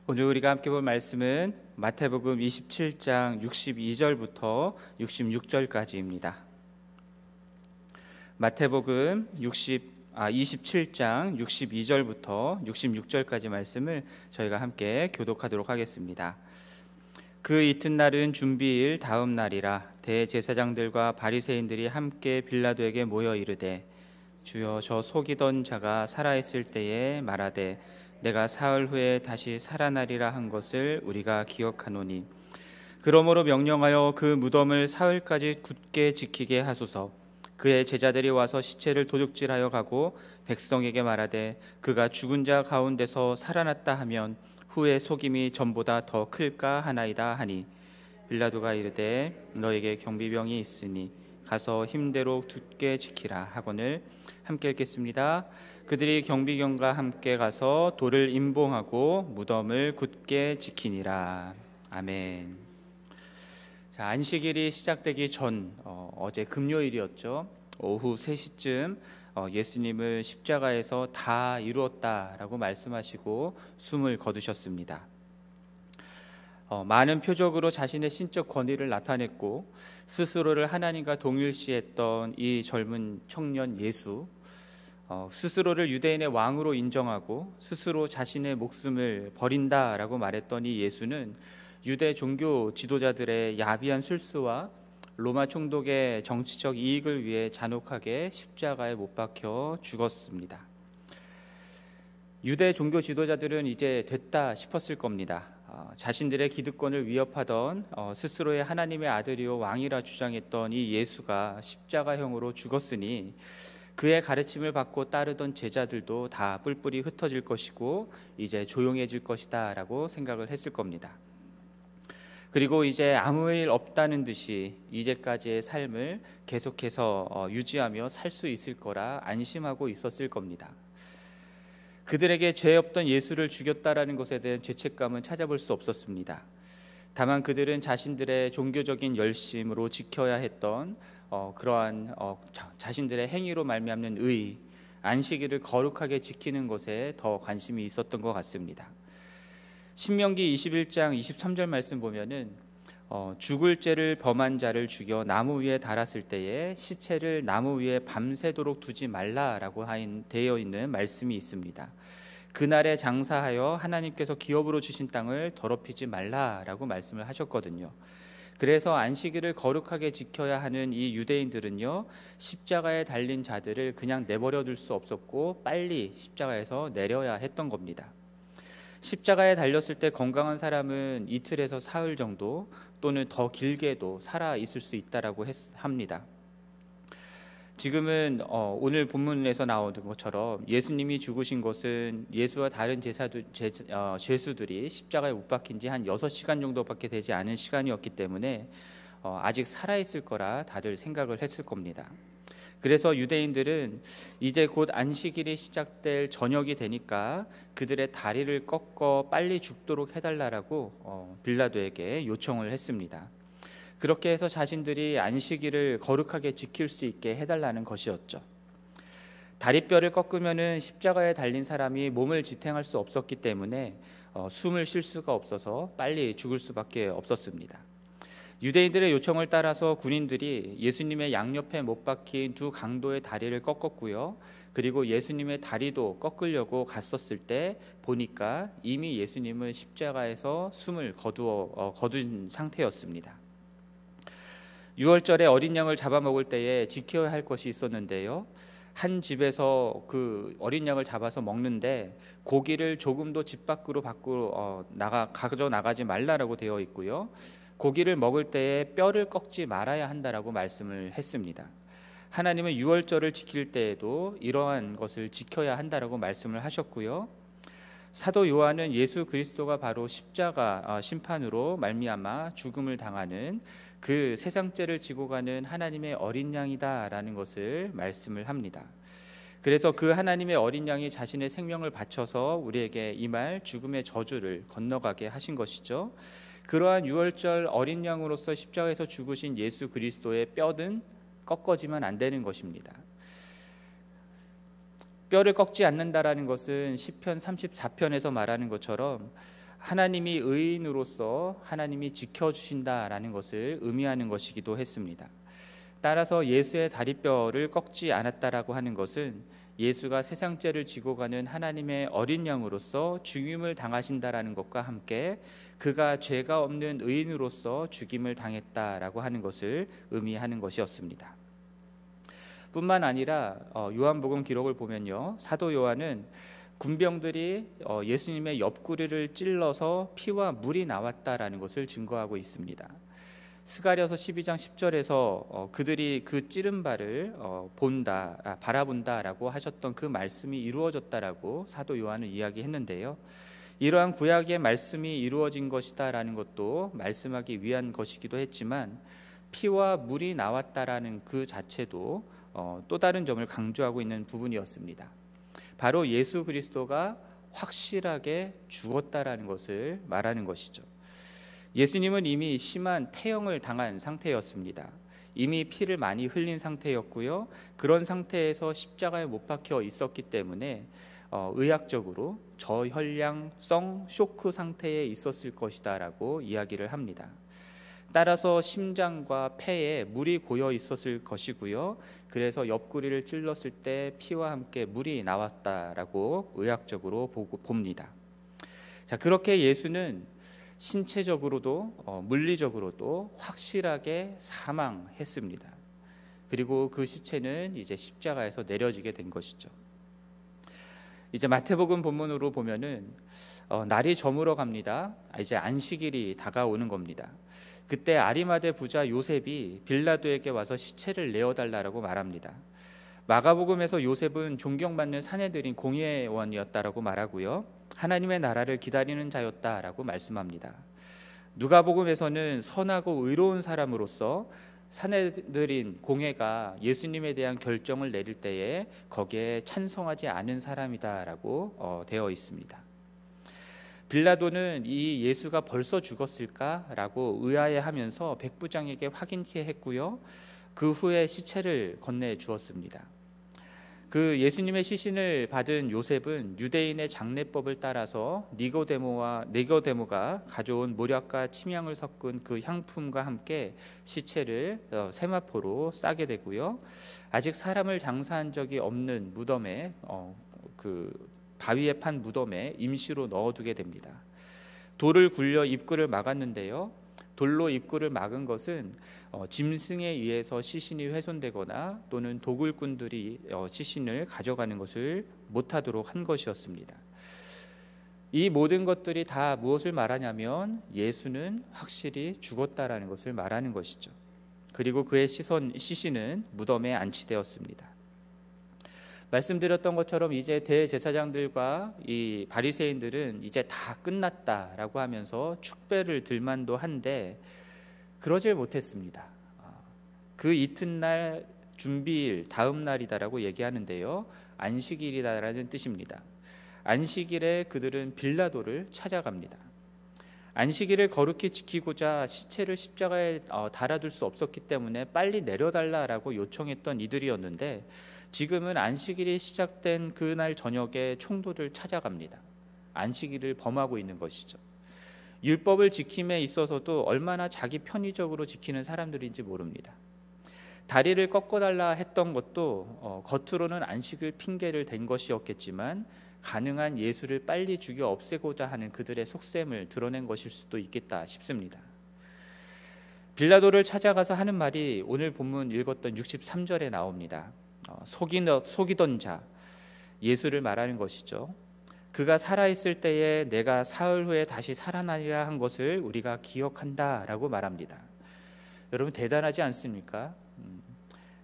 오늘 우리가 함께 볼 말씀은 마태복음 27장 62절부터 66절까지입니다. 마태복음 27장 62절부터 66절까지 말씀을 저희가 함께 교독하도록 하겠습니다. 그 이튿날은 준비일 다음 날이라 대제사장들과 바리새인들이 함께 빌라도에게 모여 이르되 주여 저 속이던 자가 살아있을 때에 말하되 내가 사흘 후에 다시 살아나리라 한 것을 우리가 기억하노니 그러므로 명령하여 그 무덤을 사흘까지 굳게 지키게 하소서. 그의 제자들이 와서 시체를 도둑질하여 가고 백성에게 말하되 그가 죽은 자 가운데서 살아났다 하면 후에 속임이 전보다 더 클까 하나이다 하니 빌라도가 이르되 너에게 경비병이 있으니 가서 힘대로 굳게 지키라 하거늘. 함께 읽겠습니다. 그들이 경비병과 함께 가서 돌을 임봉하고 무덤을 굳게 지키니라. 아멘. 자, 안식일이 시작되기 전 어제 금요일이었죠. 오후 3시쯤 예수님을 십자가에서 다 이루었다라고 말씀하시고 숨을 거두셨습니다. 많은 표적으로 자신의 신적 권위를 나타냈고 스스로를 하나님과 동일시했던 이 젊은 청년 예수, 스스로를 유대인의 왕으로 인정하고 스스로 자신의 목숨을 버린다라고 말했던 이 예수는 유대 종교 지도자들의 야비한 술수와 로마 총독의 정치적 이익을 위해 잔혹하게 십자가에 못 박혀 죽었습니다. 유대 종교 지도자들은 이제 됐다 싶었을 겁니다. 자신들의 기득권을 위협하던 스스로의 하나님의 아들이요 왕이라 주장했던 이 예수가 십자가형으로 죽었으니 그의 가르침을 받고 따르던 제자들도 다 뿔뿔이 흩어질 것이고 이제 조용해질 것이다 라고 생각을 했을 겁니다. 그리고 이제 아무 일 없다는 듯이 이제까지의 삶을 계속해서 유지하며 살 수 있을 거라 안심하고 있었을 겁니다. 그들에게 죄 없던 예수를 죽였다라는 것에 대한 죄책감은 찾아볼 수 없었습니다. 다만 그들은 자신들의 종교적인 열심으로 지켜야 했던 그러한 자신들의 행위로 말미암는 의, 안식일을 거룩하게 지키는 것에 더 관심이 있었던 것 같습니다. 신명기 21장 23절 말씀 보면은 죽을 죄를 범한 자를 죽여 나무 위에 달았을 때에 시체를 나무 위에 밤새도록 두지 말라라고 되어 있는 말씀이 있습니다. 그날에 장사하여 하나님께서 기업으로 주신 땅을 더럽히지 말라라고 말씀을 하셨거든요. 그래서 안식일을 거룩하게 지켜야 하는 이 유대인들은요, 십자가에 달린 자들을 그냥 내버려 둘 수 없었고 빨리 십자가에서 내려야 했던 겁니다. 십자가에 달렸을 때 건강한 사람은 이틀에서 사흘 정도 또는 더 길게도 살아 있을 수 있다라고 합니다. 지금은 오늘 본문에서 나오는 것처럼 예수님이 죽으신 것은 예수와 다른 죄수들이 십자가에 못 박힌 지 한 6시간 정도밖에 되지 않은 시간이었기 때문에 아직 살아있을 거라 다들 생각을 했을 겁니다. 그래서 유대인들은 이제 곧 안식일이 시작될 저녁이 되니까 그들의 다리를 꺾어 빨리 죽도록 해달라고 빌라도에게 요청을 했습니다. 그렇게 해서 자신들이 안식일을 거룩하게 지킬 수 있게 해달라는 것이었죠. 다리뼈를 꺾으면은 십자가에 달린 사람이 몸을 지탱할 수 없었기 때문에 숨을 쉴 수가 없어서 빨리 죽을 수밖에 없었습니다. 유대인들의 요청을 따라서 군인들이 예수님의 양옆에 못 박힌 두 강도의 다리를 꺾었고요. 그리고 예수님의 다리도 꺾으려고 갔었을 때 보니까 이미 예수님은 십자가에서 숨을 거둔 상태였습니다. 유월절에 어린 양을 잡아먹을 때에 지켜야 할 것이 있었는데요. 한 집에서 그 어린 양을 잡아서 먹는데 고기를 조금도 집 밖으로 가져 나가지 말라라고 되어 있고요. 고기를 먹을 때에 뼈를 꺾지 말아야 한다라고 말씀을 했습니다. 하나님은 유월절을 지킬 때에도 이러한 것을 지켜야 한다라고 말씀을 하셨고요. 사도 요한은 예수 그리스도가 바로 십자가 심판으로 말미암아 죽음을 당하는 그 세상죄를 지고 가는 하나님의 어린 양이다라는 것을 말씀을 합니다. 그래서 그 하나님의 어린 양이 자신의 생명을 바쳐서 우리에게 이 말 죽음의 저주를 건너가게 하신 것이죠. 그러한 유월절 어린 양으로서 십자가에서 죽으신 예수 그리스도의 뼈는 꺾어지면 안 되는 것입니다. 뼈를 꺾지 않는다라는 것은 시편 34편에서 말하는 것처럼 하나님이 의인으로서 하나님이 지켜주신다라는 것을 의미하는 것이기도 했습니다. 따라서 예수의 다리뼈를 꺾지 않았다라고 하는 것은 예수가 세상 죄를 지고 가는 하나님의 어린 양으로서 죽임을 당하신다라는 것과 함께 그가 죄가 없는 의인으로서 죽임을 당했다라고 하는 것을 의미하는 것이었습니다. 뿐만 아니라 요한복음 기록을 보면요, 사도 요한은 군병들이 예수님의 옆구리를 찔러서 피와 물이 나왔다라는 것을 증거하고 있습니다. 스가랴서 12장 10절에서 그들이 그 찌른 바를 바라본다라고 하셨던 그 말씀이 이루어졌다라고 사도 요한은 이야기했는데요. 이러한 구약의 말씀이 이루어진 것이다라는 것도 말씀하기 위한 것이기도 했지만 피와 물이 나왔다라는 그 자체도 또 다른 점을 강조하고 있는 부분이었습니다. 바로 예수 그리스도가 확실하게 죽었다라는 것을 말하는 것이죠. 예수님은 이미 심한 태형을 당한 상태였습니다. 이미 피를 많이 흘린 상태였고요. 그런 상태에서 십자가에 못 박혀 있었기 때문에 의학적으로 저혈량성 쇼크 상태에 있었을 것이다라고 이야기를 합니다. 따라서 심장과 폐에 물이 고여 있었을 것이고요. 그래서 옆구리를 찔렀을 때 피와 함께 물이 나왔다라고 의학적으로 봅니다. 자, 그렇게 예수는 신체적으로도 물리적으로도 확실하게 사망했습니다. 그리고 그 시체는 이제 십자가에서 내려지게 된 것이죠. 이제 마태복음 본문으로 보면은 날이 저물어 갑니다. 이제 안식일이 다가오는 겁니다. 그때 아리마대 부자 요셉이 빌라도에게 와서 시체를 내어달라고 말합니다. 마가복음에서 요셉은 존경받는 사내들인 공회원이었다라고 말하고요. 하나님의 나라를 기다리는 자였다라고 말씀합니다. 누가복음에서는 선하고 의로운 사람으로서 사내들인 공회가 예수님에 대한 결정을 내릴 때에 거기에 찬성하지 않은 사람이다라고 되어 있습니다. 빌라도는 이 예수가 벌써 죽었을까라고 의아해하면서 백부장에게 확인케 했고요. 그 후에 시체를 건네 주었습니다. 그 예수님의 시신을 받은 요셉은 유대인의 장례법을 따라서 니고데모가 가져온 모략과 침향을 섞은 그 향품과 함께 시체를 세마포로 싸게 되고요. 아직 사람을 장사한 적이 없는 무덤에 그 바위에 판 무덤에 임시로 넣어두게 됩니다. 돌을 굴려 입구를 막았는데요. 돌로 입구를 막은 것은 짐승에 의해서 시신이 훼손되거나 또는 도굴꾼들이 시신을 가져가는 것을 못하도록 한 것이었습니다. 이 모든 것들이 다 무엇을 말하냐면 예수는 확실히 죽었다라는 것을 말하는 것이죠. 그리고 그의 시신은 무덤에 안치되었습니다. 말씀드렸던 것처럼 이제 대제사장들과 이 바리새인들은 이제 다 끝났다라고 하면서 축배를 들만도 한데 그러질 못했습니다. 그 이튿날 준비일 다음 날이다라고 얘기하는데요. 안식일이다라는 뜻입니다. 안식일에 그들은 빌라도를 찾아갑니다. 안식일을 거룩히 지키고자 시체를 십자가에 달아둘 수 없었기 때문에 빨리 내려달라라고 요청했던 이들이었는데 지금은 안식일이 시작된 그날 저녁에 총독을 찾아갑니다. 안식일을 범하고 있는 것이죠. 율법을 지킴에 있어서도 얼마나 자기 편의적으로 지키는 사람들인지 모릅니다. 다리를 꺾어달라 했던 것도 겉으로는 안식일 핑계를 댄 것이었겠지만 가능한 예수를 빨리 죽여 없애고자 하는 그들의 속셈을 드러낸 것일 수도 있겠다 싶습니다. 빌라도를 찾아가서 하는 말이 오늘 본문 읽었던 63절에 나옵니다. 속이던 자, 예수를 말하는 것이죠. 그가 살아있을 때에 내가 사흘 후에 다시 살아나리라 한 것을 우리가 기억한다라고 말합니다. 여러분 대단하지 않습니까?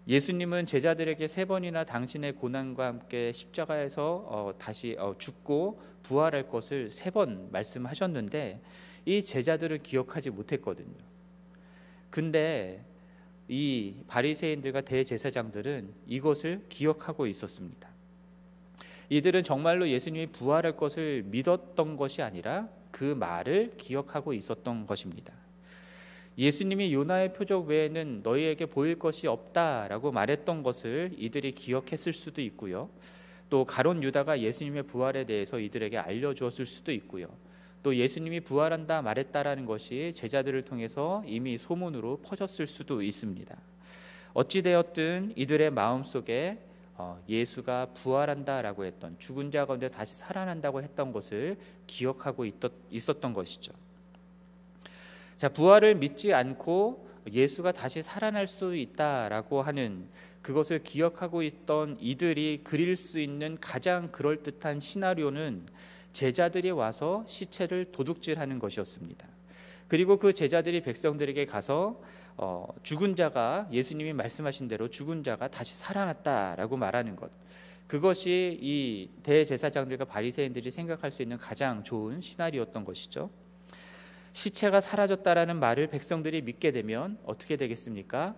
예수님은 제자들에게 3번이나 당신의 고난과 함께 십자가에서 다시 죽고 부활할 것을 3번 말씀하셨는데 이 제자들은 기억하지 못했거든요. 근데 이 바리새인들과 대제사장들은 이것을 기억하고 있었습니다. 이들은 정말로 예수님이 부활할 것을 믿었던 것이 아니라 그 말을 기억하고 있었던 것입니다. 예수님이 요나의 표적 외에는 너희에게 보일 것이 없다라고 말했던 것을 이들이 기억했을 수도 있고요. 또 가룟 유다가 예수님의 부활에 대해서 이들에게 알려주었을 수도 있고요. 또 예수님이 부활한다 말했다라는 것이 제자들을 통해서 이미 소문으로 퍼졌을 수도 있습니다. 어찌되었든 이들의 마음속에 예수가 부활한다라고 했던, 죽은 자 가운데 다시 살아난다고 했던 것을 기억하고 있었던 것이죠. 자, 부활을 믿지 않고 예수가 다시 살아날 수 있다라고 하는 그것을 기억하고 있던 이들이 그릴 수 있는 가장 그럴듯한 시나리오는 제자들이 와서 시체를 도둑질하는 것이었습니다. 그리고 그 제자들이 백성들에게 가서 죽은 자가, 예수님이 말씀하신 대로 죽은 자가 다시 살아났다라고 말하는 것, 그것이 이 대제사장들과 바리새인들이 생각할 수 있는 가장 좋은 시나리오였던 것이죠. 시체가 사라졌다라는 말을 백성들이 믿게 되면 어떻게 되겠습니까?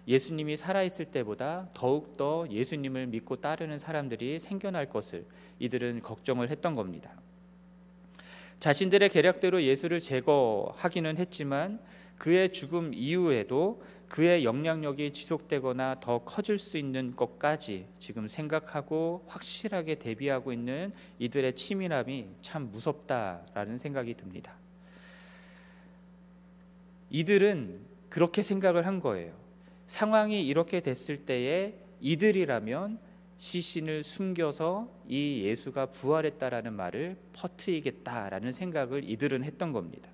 예수님이 살아있을 때보다 더욱더 예수님을 믿고 따르는 사람들이 생겨날 것을 이들은 걱정을 했던 겁니다. 자신들의 계략대로 예수를 제거하기는 했지만 그의 죽음 이후에도 그의 영향력이 지속되거나 더 커질 수 있는 것까지 지금 생각하고 확실하게 대비하고 있는 이들의 치밀함이 참 무섭다라는 생각이 듭니다. 이들은 그렇게 생각을 한 거예요. 상황이 이렇게 됐을 때에 이들이라면 시신을 숨겨서 이 예수가 부활했다라는 말을 퍼뜨리겠다라는 생각을 이들은 했던 겁니다.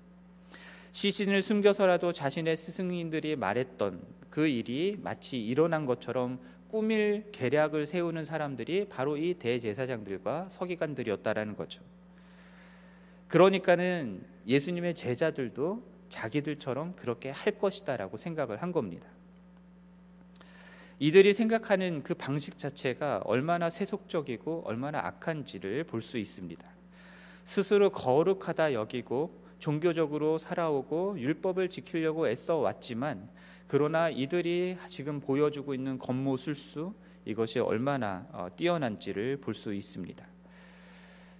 시신을 숨겨서라도 자신의 스승님들이 말했던 그 일이 마치 일어난 것처럼 꾸밀 계략을 세우는 사람들이 바로 이 대제사장들과 서기관들이었다라는 거죠. 그러니까는 예수님의 제자들도 자기들처럼 그렇게 할 것이다라고 생각을 한 겁니다. 이들이 생각하는 그 방식 자체가 얼마나 세속적이고 얼마나 악한지를 볼 수 있습니다. 스스로 거룩하다 여기고 종교적으로 살아오고 율법을 지키려고 애써 왔지만, 그러나 이들이 지금 보여주고 있는 권모술수, 이것이 얼마나 뛰어난지를 볼 수 있습니다.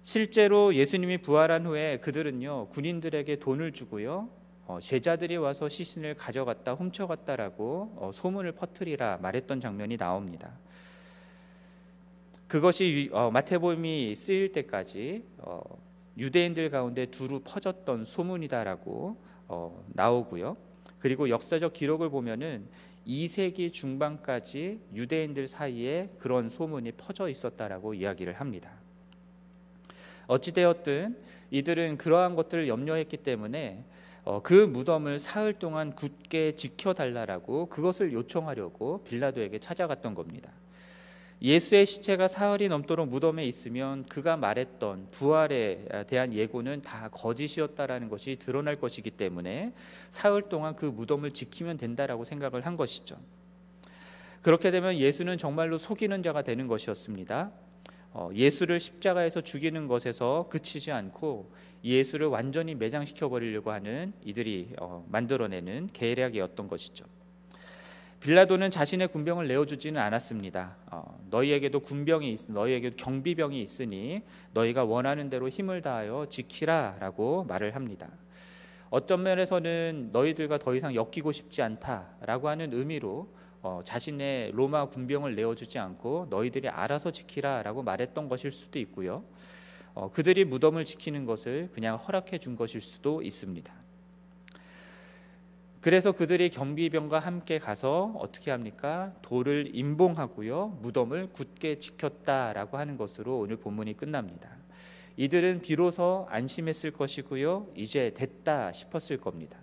실제로 예수님이 부활한 후에 그들은요, 군인들에게 돈을 주고요, 제자들이 와서 시신을 가져갔다, 훔쳐갔다라고 소문을 퍼뜨리라 말했던 장면이 나옵니다. 그것이 마태복음이 쓰일 때까지 유대인들 가운데 두루 퍼졌던 소문이다라고 나오고요. 그리고 역사적 기록을 보면은 2세기 중반까지 유대인들 사이에 그런 소문이 퍼져 있었다라고 이야기를 합니다. 어찌되었든 이들은 그러한 것들을 염려했기 때문에 그 무덤을 사흘 동안 굳게 지켜달라고 그것을 요청하려고 빌라도에게 찾아갔던 겁니다. 예수의 시체가 사흘이 넘도록 무덤에 있으면 그가 말했던 부활에 대한 예고는 다 거짓이었다라는 것이 드러날 것이기 때문에 사흘 동안 그 무덤을 지키면 된다라고 생각을 한 것이죠. 그렇게 되면 예수는 정말로 속이는 자가 되는 것이었습니다. 예수를 십자가에서 죽이는 것에서 그치지 않고 예수를 완전히 매장시켜 버리려고 하는 이들이 만들어내는 계략이었던 것이죠. 빌라도는 자신의 군병을 내어주지는 않았습니다. 너희에게도 너희에게도 경비병이 있으니 너희가 원하는 대로 힘을 다하여 지키라라고 말을 합니다. 어떤 면에서는 너희들과 더 이상 엮이고 싶지 않다라고 하는 의미로 자신의 로마 군병을 내어주지 않고 너희들이 알아서 지키라라고 말했던 것일 수도 있고요. 그들이 무덤을 지키는 것을 그냥 허락해 준 것일 수도 있습니다. 그래서 그들이 경비병과 함께 가서 어떻게 합니까? 돌을 임봉하고요, 무덤을 굳게 지켰다라고 하는 것으로 오늘 본문이 끝납니다. 이들은 비로소 안심했을 것이고요, 이제 됐다 싶었을 겁니다.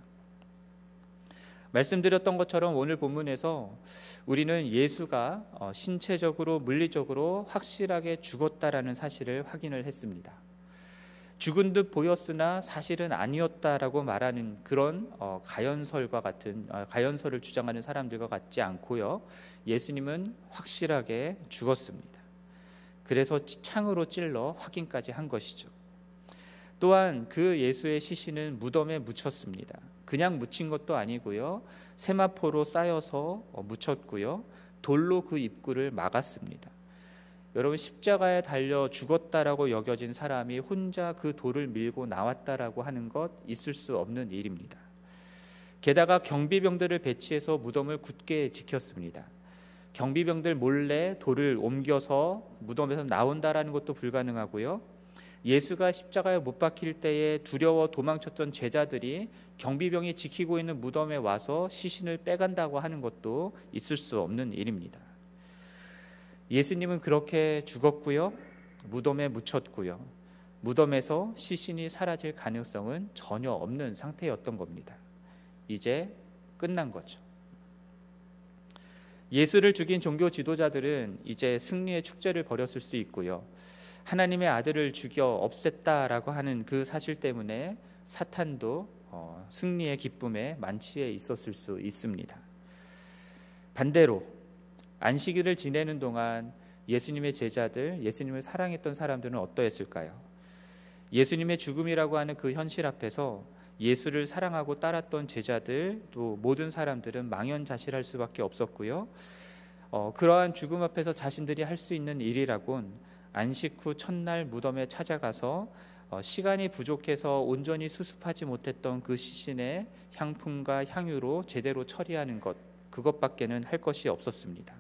말씀드렸던 것처럼 오늘 본문에서 우리는 예수가 신체적으로 물리적으로 확실하게 죽었다라는 사실을 확인을 했습니다. 죽은 듯 보였으나 사실은 아니었다라고 말하는 그런 가연설과 같은 가연설을 주장하는 사람들과 같지 않고요, 예수님은 확실하게 죽었습니다. 그래서 창으로 찔러 확인까지 한 것이죠. 또한 그 예수의 시신은 무덤에 묻혔습니다. 그냥 묻힌 것도 아니고요, 세마포로 쌓여서 묻혔고요, 돌로 그 입구를 막았습니다. 여러분, 십자가에 달려 죽었다라고 여겨진 사람이 혼자 그 돌을 밀고 나왔다라고 하는 것 있을 수 없는 일입니다. 게다가 경비병들을 배치해서 무덤을 굳게 지켰습니다. 경비병들 몰래 돌을 옮겨서 무덤에서 나온다라는 것도 불가능하고요, 예수가 십자가에 못 박힐 때에 두려워 도망쳤던 제자들이 경비병이 지키고 있는 무덤에 와서 시신을 빼간다고 하는 것도 있을 수 없는 일입니다. 예수님은 그렇게 죽었고요, 무덤에 묻혔고요, 무덤에서 시신이 사라질 가능성은 전혀 없는 상태였던 겁니다. 이제 끝난 거죠. 예수를 죽인 종교 지도자들은 이제 승리의 축제를 벌였을 수 있고요, 하나님의 아들을 죽여 없앴다라고 하는 그 사실 때문에 사탄도 승리의 기쁨에 만취해 있었을 수 있습니다. 반대로 안식일을 지내는 동안 예수님의 제자들, 예수님을 사랑했던 사람들은 어떠했을까요? 예수님의 죽음이라고 하는 그 현실 앞에서 예수를 사랑하고 따랐던 제자들, 또 모든 사람들은 망연자실할 수밖에 없었고요, 그러한 죽음 앞에서 자신들이 할 수 있는 일이라곤 안식 후 첫날 무덤에 찾아가서 시간이 부족해서 온전히 수습하지 못했던 그 시신의 향품과 향유로 제대로 처리하는 것, 그것밖에는 할 것이 없었습니다.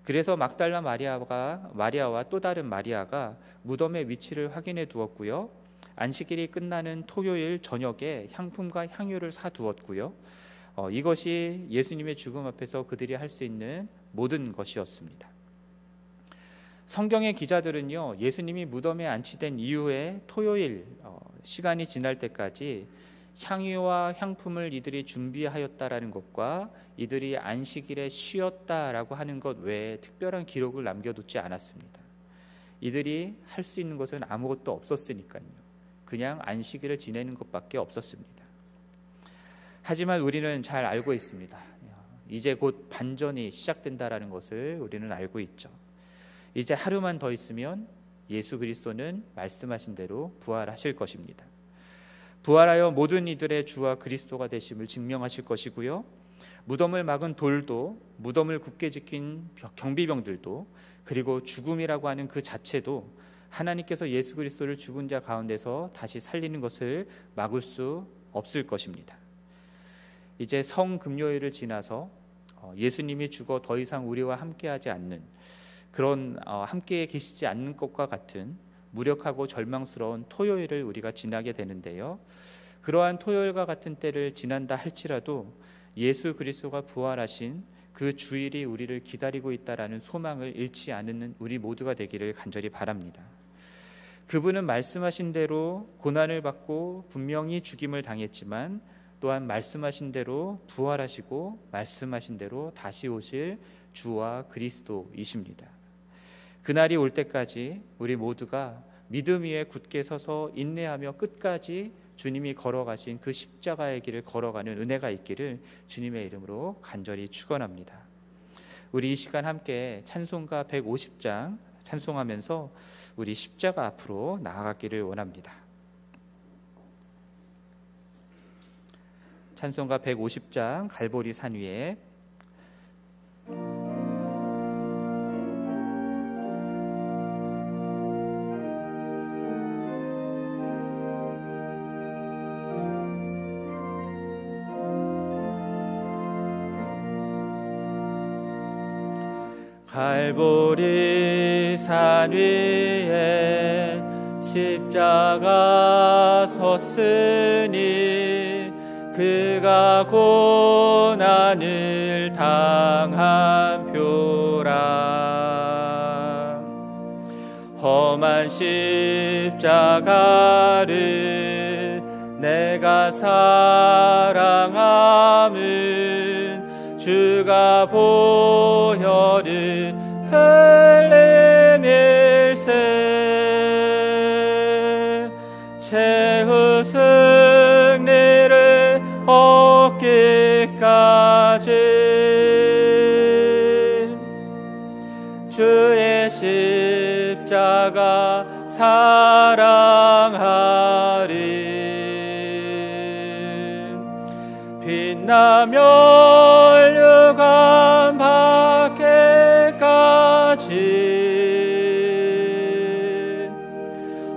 그래서 막달라 마리아와 또 다른 마리아가 무덤의 위치를 확인해 두었고요, 안식일이 끝나는 토요일 저녁에 향품과 향유를 사두었고요, 이것이 예수님의 죽음 앞에서 그들이 할 수 있는 모든 것이었습니다. 성경의 기자들은요, 예수님이 무덤에 안치된 이후에 토요일 시간이 지날 때까지 향유와 향품을 이들이 준비하였다라는 것과 이들이 안식일에 쉬었다라고 하는 것 외에 특별한 기록을 남겨두지 않았습니다. 이들이 할 수 있는 것은 아무것도 없었으니까요. 그냥 안식일을 지내는 것밖에 없었습니다. 하지만 우리는 잘 알고 있습니다. 이제 곧 반전이 시작된다라는 것을 우리는 알고 있죠. 이제 하루만 더 있으면 예수 그리스도는 말씀하신 대로 부활하실 것입니다. 부활하여 모든 이들의 주와 그리스도가 되심을 증명하실 것이고요, 무덤을 막은 돌도, 무덤을 굳게 지킨 경비병들도, 그리고 죽음이라고 하는 그 자체도 하나님께서 예수 그리스도를 죽은 자 가운데서 다시 살리는 것을 막을 수 없을 것입니다. 이제 성금요일을 지나서 예수님이 죽어 더 이상 우리와 함께하지 않는 그런 함께 계시지 않는 것과 같은 무력하고 절망스러운 토요일을 우리가 지나게 되는데요, 그러한 토요일과 같은 때를 지난다 할지라도 예수 그리스도가 부활하신 그 주일이 우리를 기다리고 있다라는 소망을 잃지 않는 우리 모두가 되기를 간절히 바랍니다. 그분은 말씀하신 대로 고난을 받고 분명히 죽임을 당했지만 또한 말씀하신 대로 부활하시고 말씀하신 대로 다시 오실 주와 그리스도이십니다. 그날이 올 때까지 우리 모두가 믿음 위에 굳게 서서 인내하며 끝까지 주님이 걸어가신 그 십자가의 길을 걸어가는 은혜가 있기를 주님의 이름으로 간절히 축원합니다. 우리 이 시간 함께 찬송가 150장 찬송하면서 우리 십자가 앞으로 나아가기를 원합니다. 찬송가 150장 갈보리 산 위에 갈보리 산 위에 십자가 섰으니 그가 고난을 당한 표라. 험한 십자가를 내가 사랑함은 주가 보혈을 흘림일세. 최후 승리를 얻기까지 주의 십자가 사랑하리. 빛나며 멸류관 받기까지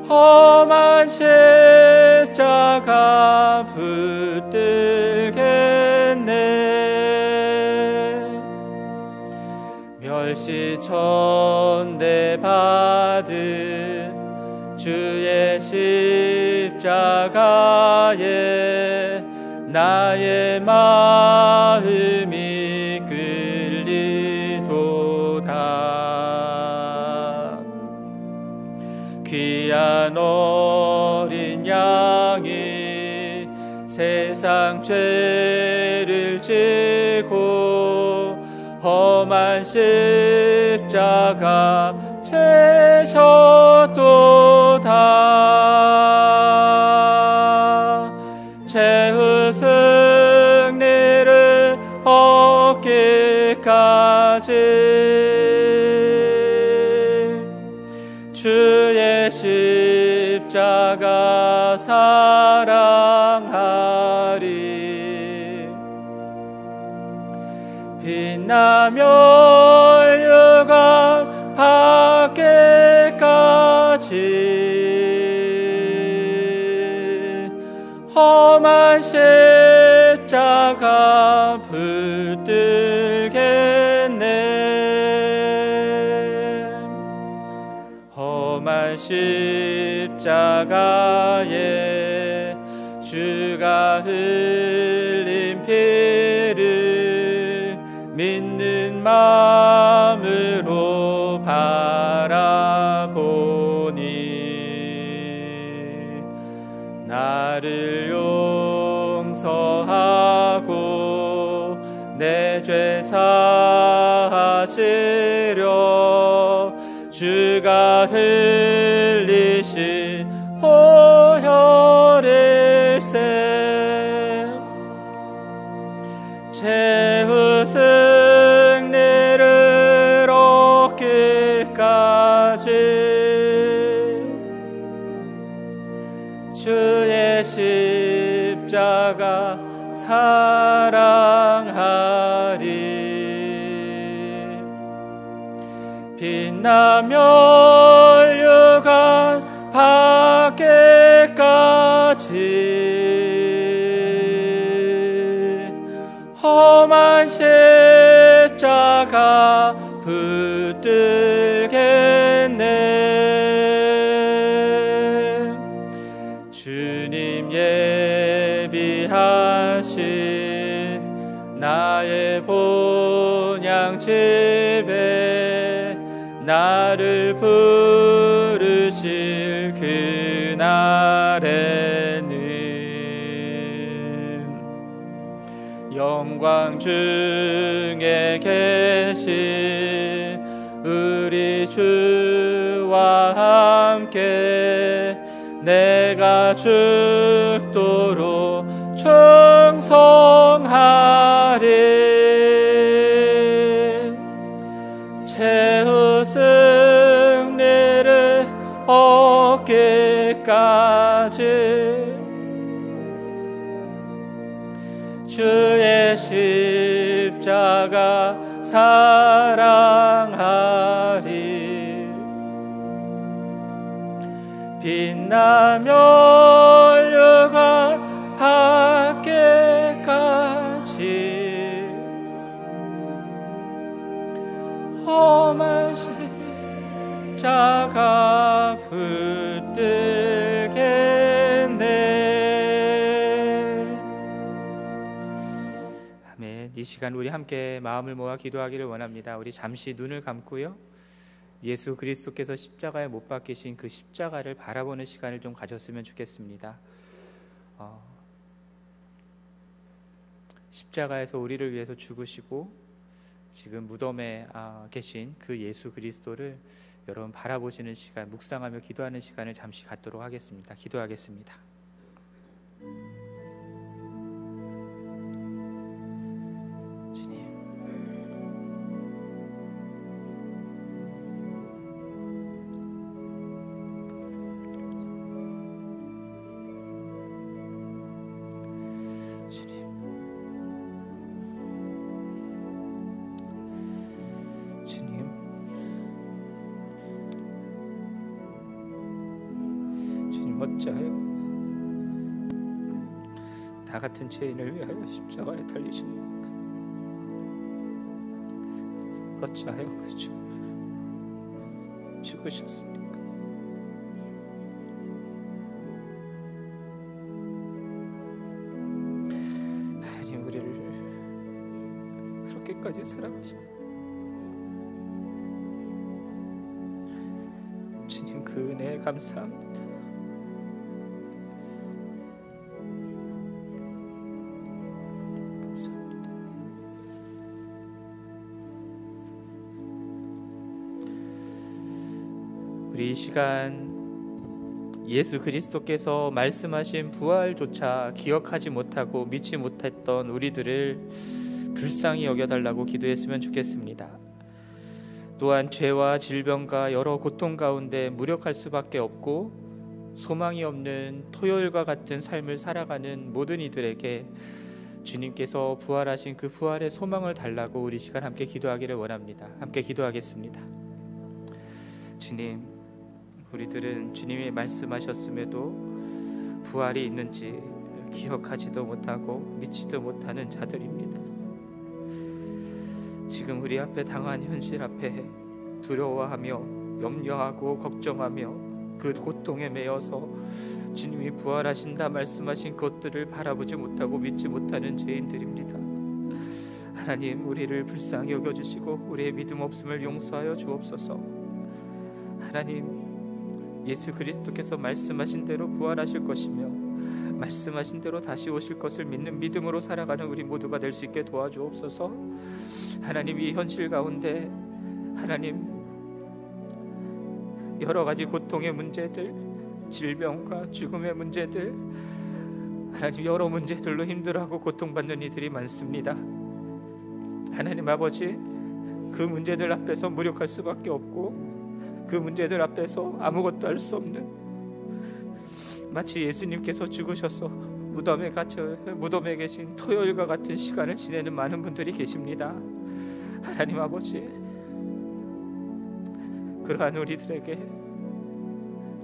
험한 십자가 붙들겠네. 멸시천대 받은 주의 십자가에 나의 마음이 끌리도다. 귀한 어린 양이 세상 죄를 지고 험한 십자가 채셨도다. 최후 승리를 얻기까지 주의 십자가 사랑하리. 빛나며 혈류가 받기까지 험한 십자가 붙들겠네. 험한 십자가에 주가 흘린 피를 믿는 마음으로 바라보니 나를 용서하고 내 죄 사하시려 주가 흘리신 보혈일세. 최후 승리를 얻기까지 주의 십자가 사랑하리. 빛나며 혈류가 받기까지 험한 십자가 붙들겠네. 주님 예비하신 나의 본향집에 나를 부르실 그날에는 영광 중에 계신 우리 주와 함께 내가 죽도록 충성하리. 최후 승리를 얻기까지 주의 십자가 사랑하리. 빛나며 혈류가 받기까지 험한 십자가 붙들겠네. 아멘. 이 시간 우리 함께 마음을 모아 기도하기를 원합니다. 우리 잠시 눈을 감고요, 예수 그리스도께서 십자가에 못 박히신 그 십자가를 바라보는 시간을 좀 가졌으면 좋겠습니다. 십자가에서 우리를 위해서 죽으시고 지금 무덤에 계신 그 예수 그리스도를 여러분 바라보시는 시간, 묵상하며 기도하는 시간을 잠시 갖도록 하겠습니다. 기도하겠습니다. 어찌하여 나 같은 죄인을 위하여 십자가에 달리십니까? 어찌하여 그 죽으셨습니까? 끝까지 사랑하신 주님, 그 은혜에 감사합니다. 감사합니다. 우리 이 시간 예수 그리스도께서 말씀하신 부활조차 기억하지 못하고 믿지 못했던 우리들을 불쌍히 여겨달라고 기도했으면 좋겠습니다. 또한 죄와 질병과 여러 고통 가운데 무력할 수밖에 없고 소망이 없는 토요일과 같은 삶을 살아가는 모든 이들에게 주님께서 부활하신 그 부활의 소망을 달라고 우리 시간 함께 기도하기를 원합니다. 함께 기도하겠습니다. 주님, 우리들은 주님이 말씀하셨음에도 부활이 있는지 기억하지도 못하고 믿지도 못하는 자들입니다. 지금 우리 앞에 당한 현실 앞에 두려워하며 염려하고 걱정하며 그 고통에 매여서 주님이 부활하신다 말씀하신 것들을 바라보지 못하고 믿지 못하는 죄인들입니다. 하나님, 우리를 불쌍히 여겨주시고 우리의 믿음 없음을 용서하여 주옵소서. 하나님, 예수 그리스도께서 말씀하신 대로 부활하실 것이며 말씀하신 대로 다시 오실 것을 믿는 믿음으로 살아가는 우리 모두가 될 수 있게 도와주옵소서. 하나님, 이 현실 가운데 하나님 여러 가지 고통의 문제들, 질병과 죽음의 문제들, 하나님 여러 문제들로 힘들어하고 고통받는 이들이 많습니다. 하나님 아버지, 그 문제들 앞에서 무력할 수밖에 없고 그 문제들 앞에서 아무것도 할 수 없는, 마치 예수님께서 죽으셔서 무덤에 계신 토요일과 같은 시간을 지내는 많은 분들이 계십니다. 하나님 아버지, 그러한 우리들에게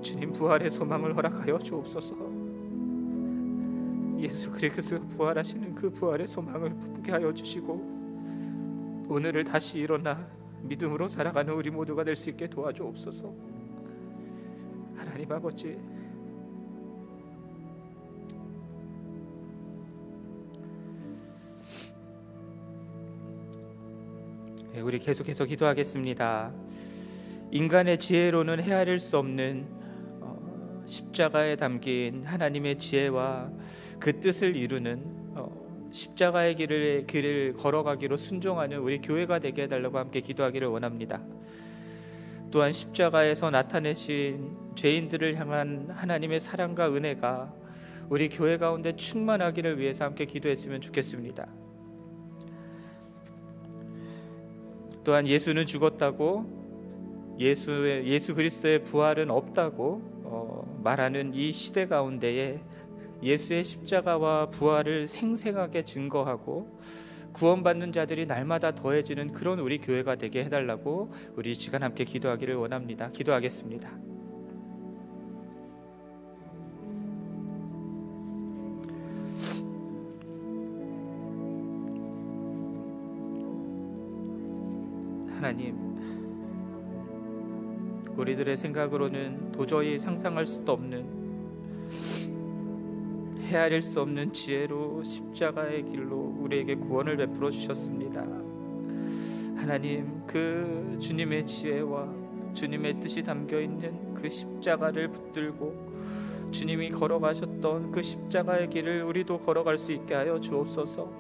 주님 부활의 소망을 허락하여 주옵소서. 예수 그리스도 부활하시는 그 부활의 소망을 품게 하여 주시고 오늘을 다시 일어나 믿음으로 살아가는 우리 모두가 될 수 있게 도와주옵소서. 하나님 아버지, 우리 계속해서 기도하겠습니다. 인간의 지혜로는 헤아릴 수 없는 십자가에 담긴 하나님의 지혜와 그 뜻을 이루는 십자가의 길을 걸어가기로 순종하는 우리 교회가 되게 해달라고 함께 기도하기를 원합니다. 또한 십자가에서 나타내신 죄인들을 향한 하나님의 사랑과 은혜가 우리 교회 가운데 충만하기를 위해서 함께 기도했으면 좋겠습니다. 또한 예수는 죽었다고, 예수 그리스도의 부활은 없다고 말하는 이 시대 가운데에 예수의 십자가와 부활을 생생하게 증거하고 구원받는 자들이 날마다 더해지는 그런 우리 교회가 되게 해달라고 우리 이 시간 함께 기도하기를 원합니다. 기도하겠습니다. 하나님, 우리들의 생각으로는 도저히 상상할 수도 없는, 헤아릴 수 없는 지혜로 십자가의 길로 우리에게 구원을 베풀어 주셨습니다. 하나님, 그 주님의 지혜와 주님의 뜻이 담겨있는 그 십자가를 붙들고 주님이 걸어가셨던 그 십자가의 길을 우리도 걸어갈 수 있게 하여 주옵소서.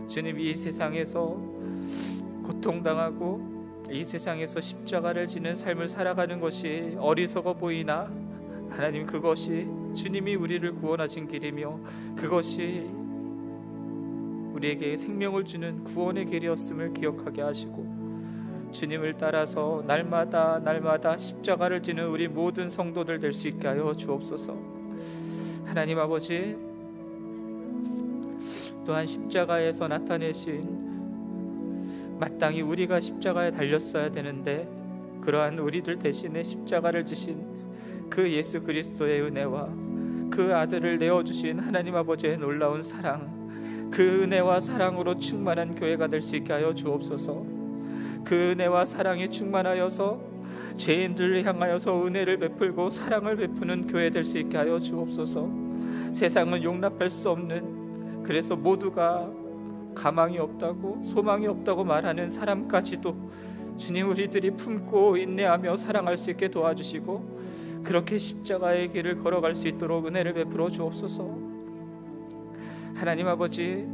주님, 이 세상에서 고통당하고 이 세상에서 십자가를 지는 삶을 살아가는 것이 어리석어 보이나 하나님, 그것이 주님이 우리를 구원하신 길이며 그것이 우리에게 생명을 주는 구원의 길이었음을 기억하게 하시고 주님을 따라서 날마다 십자가를 지는 우리 모든 성도들 될 수 있게 하여 주옵소서. 하나님 아버지, 또한 십자가에서 나타내신, 마땅히 우리가 십자가에 달렸어야 되는데 그러한 우리들 대신에 십자가를 지신 그 예수 그리스도의 은혜와 그 아들을 내어주신 하나님 아버지의 놀라운 사랑, 그 은혜와 사랑으로 충만한 교회가 될 수 있게 하여 주옵소서. 그 은혜와 사랑이 충만하여서 죄인들을 향하여서 은혜를 베풀고 사랑을 베푸는 교회 될 수 있게 하여 주옵소서. 세상은 용납할 수 없는, 그래서 모두가 가망이 없다고, 소망이 없다고 말하는 사람까지도 주님, 우리들이 품고 인내하며 사랑할 수 있게 도와주시고 그렇게 십자가의 길을 걸어갈 수 있도록 은혜를 베풀어 주옵소서. 하나님 아버지,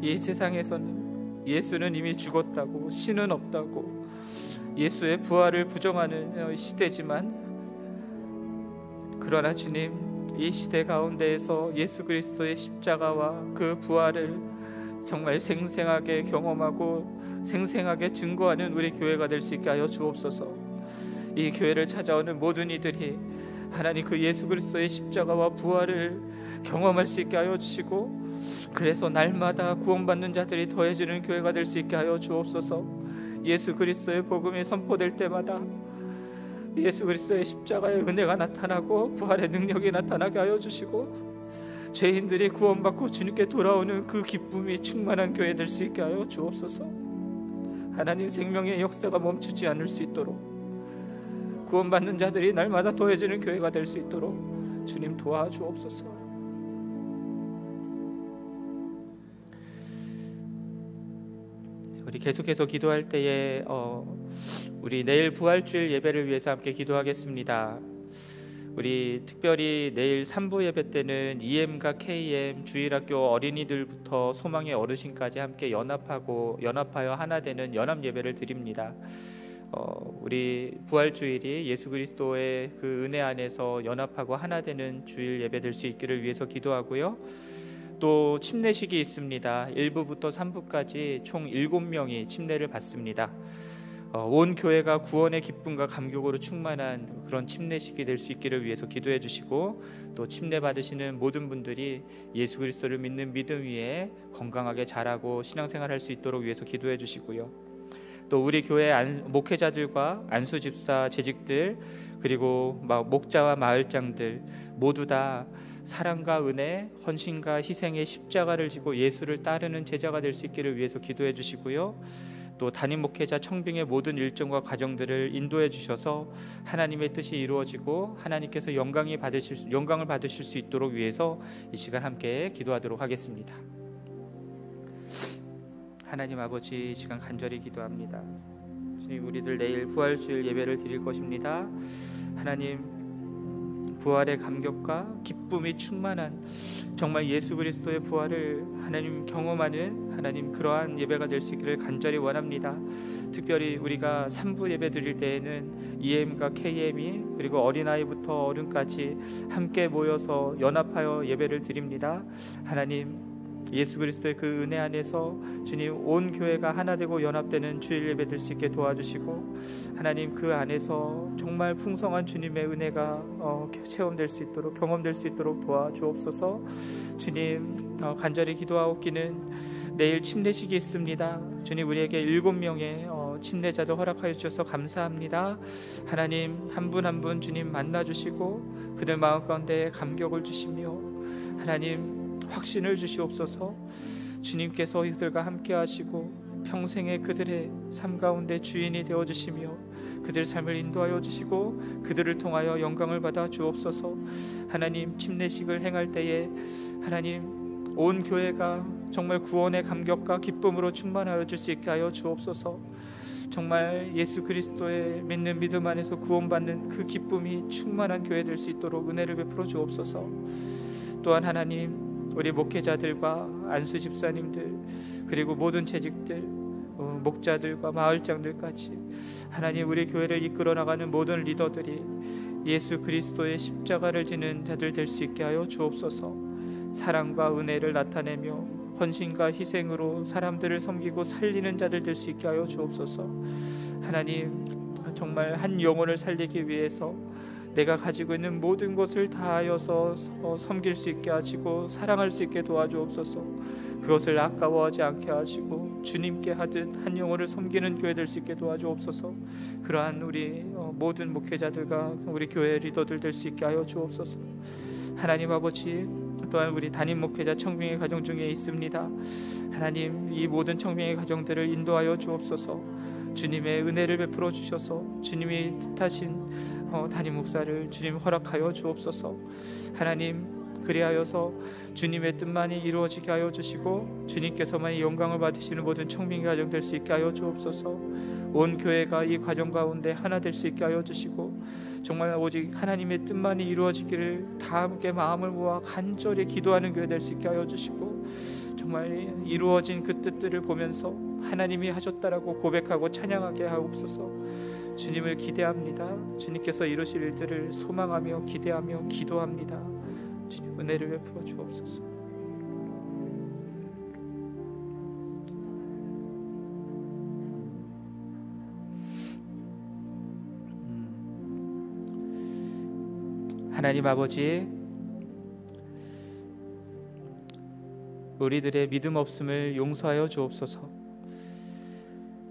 이 세상에서는 예수는 이미 죽었다고, 신은 없다고, 예수의 부활을 부정하는 시대지만, 그러나 주님, 이 시대 가운데에서 예수 그리스도의 십자가와 그 부활을 정말 생생하게 경험하고 생생하게 증거하는 우리 교회가 될 수 있게 하여 주옵소서. 이 교회를 찾아오는 모든 이들이 하나님 그 예수 그리스도의 십자가와 부활을 경험할 수 있게 하여 주시고, 그래서 날마다 구원받는 자들이 더해지는 교회가 될 수 있게 하여 주옵소서. 예수 그리스도의 복음이 선포될 때마다 예수 그리스도의 십자가의 은혜가 나타나고 부활의 능력이 나타나게 하여 주시고, 죄인들이 구원받고 주님께 돌아오는 그 기쁨이 충만한 교회 될 수 있게 하여 주옵소서. 하나님, 생명의 역사가 멈추지 않을 수 있도록, 구원받는 자들이 날마다 더해지는 교회가 될 수 있도록 주님 도와주옵소서. 우리 계속해서 기도할 때에 우리 내일 부활주일 예배를 위해서 함께 기도하겠습니다. 우리 특별히 내일 3부 예배 때는 EM과 KM 주일학교 어린이들부터 소망의 어르신까지 함께 연합하여 하나 되는 연합 예배를 드립니다. 우리 부활주일이 예수 그리스도의 그 은혜 안에서 연합하고 하나 되는 주일 예배 될 수 있기를 위해서 기도하고요. 또 침례식이 있습니다. 1부부터 3부까지 총 7명이 침례를 받습니다. 온 교회가 구원의 기쁨과 감격으로 충만한 그런 침례식이 될 수 있기를 위해서 기도해 주시고, 또 침례 받으시는 모든 분들이 예수 그리스도를 믿는 믿음 위에 건강하게 자라고 신앙생활할 수 있도록 위해서 기도해 주시고요. 또 우리 교회 목회자들과 안수 집사 재직들, 그리고 목자와 마을장들 모두 다 사랑과 은혜, 헌신과 희생의 십자가를 지고 예수를 따르는 제자가 될 수 있기를 위해서 기도해 주시고요. 또 담임 목회자 청빙의 모든 일정과 과정들을 인도해 주셔서 하나님의 뜻이 이루어지고 하나님께서 영광을 받으실 수 있도록 위해서 이 시간 함께 기도하도록 하겠습니다. 하나님 아버지, 이 시간 간절히 기도합니다. 주님, 우리들 내일 부활주일 예배를 드릴 것입니다. 하나님, 부활의 감격과 기쁨이 충만한 정말 예수 그리스도의 부활을 하나님 경험하는 하나님 그러한 예배가 될 수 있기를 간절히 원합니다. 특별히 우리가 3부 예배 드릴 때에는 EM과 KM이 그리고 어린아이부터 어른까지 함께 모여서 연합하여 예배를 드립니다. 하나님, 예수 그리스도의 그 은혜 안에서 주님 온 교회가 하나 되고 연합되는 주일 예배 될 수 있게 도와주시고, 하나님 그 안에서 정말 풍성한 주님의 은혜가 체험될 수 있도록, 경험될 수 있도록 도와주옵소서. 주님, 간절히 기도하옵기는 내일 침례식이 있습니다. 주님, 우리에게 7명의 침례자도 허락하여 주셔서 감사합니다. 하나님, 한 분 한 분 주님 만나주시고 그들 마음 가운데 감격을 주시며 하나님 확신을 주시옵소서. 주님께서 이들과 함께 하시고 평생에 그들의 삶 가운데 주인이 되어주시며 그들 삶을 인도하여 주시고 그들을 통하여 영광을 받아 주옵소서. 하나님, 침례식을 행할 때에 하나님 온 교회가 정말 구원의 감격과 기쁨으로 충만하여 줄 수 있게 하여 주옵소서. 정말 예수 그리스도의 믿는 믿음 안에서 구원받는 그 기쁨이 충만한 교회 될 수 있도록 은혜를 베풀어 주옵소서. 또한 하나님, 우리 목회자들과 안수 집사님들 그리고 모든 재직들, 목자들과 마을장들까지 하나님 우리 교회를 이끌어 나가는 모든 리더들이 예수 그리스도의 십자가를 지는 자들 될 수 있게 하여 주옵소서. 사랑과 은혜를 나타내며 헌신과 희생으로 사람들을 섬기고 살리는 자들 될 수 있게 하여 주옵소서. 하나님, 정말 한 영혼을 살리기 위해서 내가 가지고 있는 모든 것을 다하여서 섬길 수 있게 하시고 사랑할 수 있게 도와주옵소서. 그것을 아까워하지 않게 하시고 주님께 하듯 한 영혼을 섬기는 교회 될 수 있게 도와주옵소서. 그러한 우리 모든 목회자들과 우리 교회 리더들 될 수 있게 하여 주옵소서. 하나님 아버지, 또한 우리 담임 목회자 청빙의 가정 중에 있습니다. 하나님, 이 모든 청빙의 가정들을 인도하여 주옵소서. 주님의 은혜를 베풀어 주셔서 주님이 뜻하신 담임 목사를 주님 허락하여 주옵소서. 하나님, 그리하여서 주님의 뜻만이 이루어지게 하여 주시고 주님께서만이 영광을 받으시는 모든 청빙 가정 될 수 있게 하여 주옵소서. 온 교회가 이 과정 가운데 하나 될 수 있게 하여 주시고 정말 오직 하나님의 뜻만이 이루어지기를 다 함께 마음을 모아 간절히 기도하는 교회 될 수 있게 하여 주시고 정말 이루어진 그 뜻들을 보면서 하나님이 하셨다라고 고백하고 찬양하게 하옵소서. 주님을 기대합니다. 주님께서 이루실 일들을 소망하며 기대하며 기도합니다. 주님 은혜를 베풀어 주옵소서. 하나님 아버지, 우리들의 믿음 없음을 용서하여 주옵소서.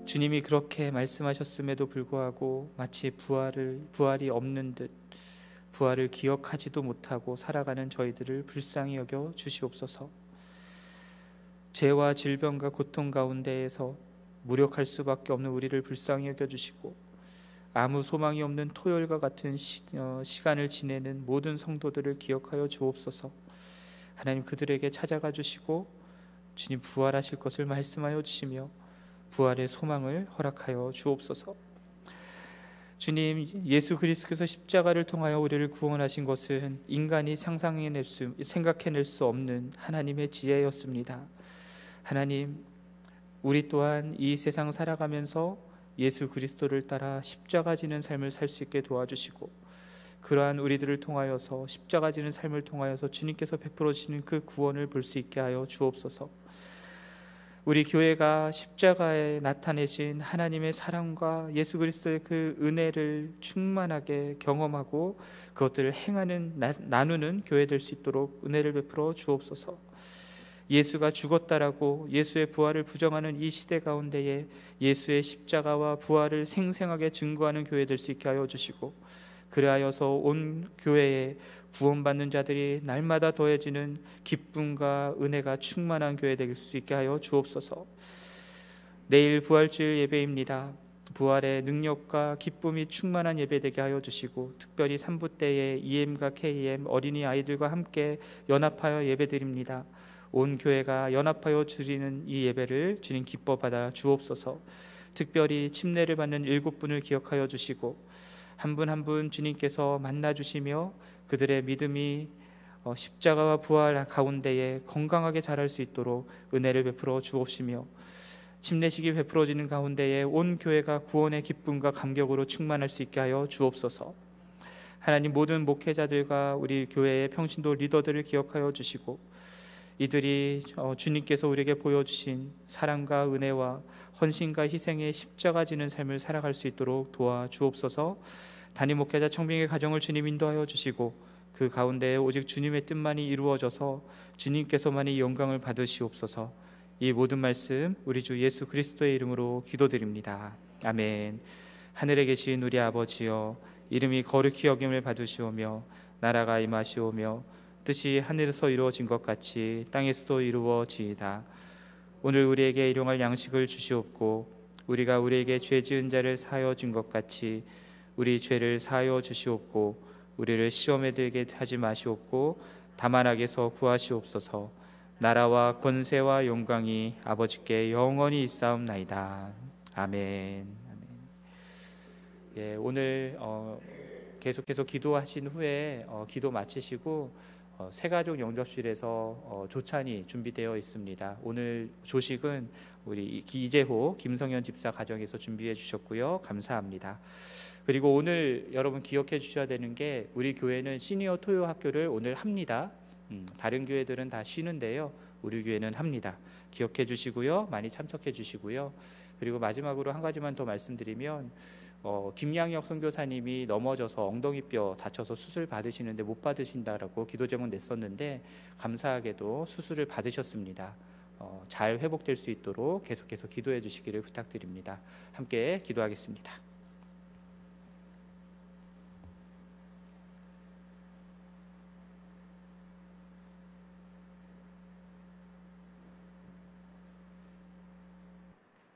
주님이 그렇게 말씀하셨음에도 불구하고 마치 부활이 없는 듯 부활을 기억하지도 못하고 살아가는 저희들을 불쌍히 여겨 주시옵소서. 죄와 질병과 고통 가운데에서 무력할 수밖에 없는 우리를 불쌍히 여겨 주시고 아무 소망이 없는 토요일과 같은 시간을 지내는 모든 성도들을 기억하여 주옵소서. 하나님 그들에게 찾아가 주시고 주님 부활하실 것을 말씀하여 주시며 부활의 소망을 허락하여 주옵소서. 주님, 예수 그리스도께서 십자가를 통하여 우리를 구원하신 것은 인간이 생각해낼 수 없는 하나님의 지혜였습니다. 하나님, 우리 또한 이 세상 살아가면서 예수 그리스도를 따라 십자가 지는 삶을 살 수 있게 도와주시고 그러한 우리들을 통하여서 십자가 지는 삶을 통하여서 주님께서 베풀어 주시는 그 구원을 볼 수 있게 하여 주옵소서. 우리 교회가 십자가에 나타내신 하나님의 사랑과 예수 그리스도의 그 은혜를 충만하게 경험하고 그것들을 나누는 교회 될 수 있도록 은혜를 베풀어 주옵소서. 예수가 죽었다라고 예수의 부활을 부정하는 이 시대 가운데에 예수의 십자가와 부활을 생생하게 증거하는 교회 될 수 있게 하여 주시고 그리하여서 온 교회에 구원받는 자들이 날마다 더해지는 기쁨과 은혜가 충만한 교회 될 수 있게 하여 주옵소서. 내일 부활주일 예배입니다. 부활의 능력과 기쁨이 충만한 예배 되게 하여 주시고 특별히 3부 때에 EM과 KM 어린이 아이들과 함께 연합하여 예배드립니다. 온 교회가 연합하여 드리는 이 예배를 주님 기뻐 받아 주옵소서. 특별히 침례를 받는 7분을 기억하여 주시고 한 분 한 분 주님께서 만나 주시며 그들의 믿음이 십자가와 부활 가운데에 건강하게 자랄 수 있도록 은혜를 베풀어 주옵시며 침례식이 베풀어지는 가운데에 온 교회가 구원의 기쁨과 감격으로 충만할 수 있게 하여 주옵소서. 하나님 모든 목회자들과 우리 교회의 평신도 리더들을 기억하여 주시고 이들이 주님께서 우리에게 보여주신 사랑과 은혜와 헌신과 희생의 십자가 지는 삶을 살아갈 수 있도록 도와주옵소서. 담임 목회자 청빙의 가정을 주님 인도하여 주시고 그 가운데 오직 주님의 뜻만이 이루어져서 주님께서만이 영광을 받으시옵소서. 이 모든 말씀 우리 주 예수 그리스도의 이름으로 기도드립니다. 아멘. 하늘에 계신 우리 아버지여, 이름이 거룩히 여김을 받으시오며 나라가 임하시오며 뜻이 하늘에서 이루어진 것 같이 땅에서도 이루어지이다. 오늘 우리에게 일용할 양식을 주시옵고 우리가 우리에게 죄 지은 자를 사하여 준 것 같이 우리 죄를 사하여 주시옵고 우리를 시험에 들게 하지 마시옵고 다만 악에서 구하시옵소서. 나라와 권세와 영광이 아버지께 영원히 있사옵나이다. 아멘. 예, 오늘 계속해서 기도하신 후에 기도 마치시고 새가족 영접실에서 조찬이 준비되어 있습니다. 오늘 조식은 우리 이재호 김성현 집사 가정에서 준비해 주셨고요. 감사합니다. 그리고 오늘 여러분 기억해 주셔야 되는 게 우리 교회는 시니어 토요 학교를 오늘 합니다. 다른 교회들은 다 쉬는데요. 우리 교회는 합니다. 기억해 주시고요. 많이 참석해 주시고요. 그리고 마지막으로 한 가지만 더 말씀드리면 김양혁 선교사님이 넘어져서 엉덩이뼈 다쳐서 수술 받으시는데 못 받으신다라고 기도 제목 냈었는데 감사하게도 수술을 받으셨습니다. 잘 회복될 수 있도록 계속해서 기도해 주시기를 부탁드립니다. 함께 기도하겠습니다.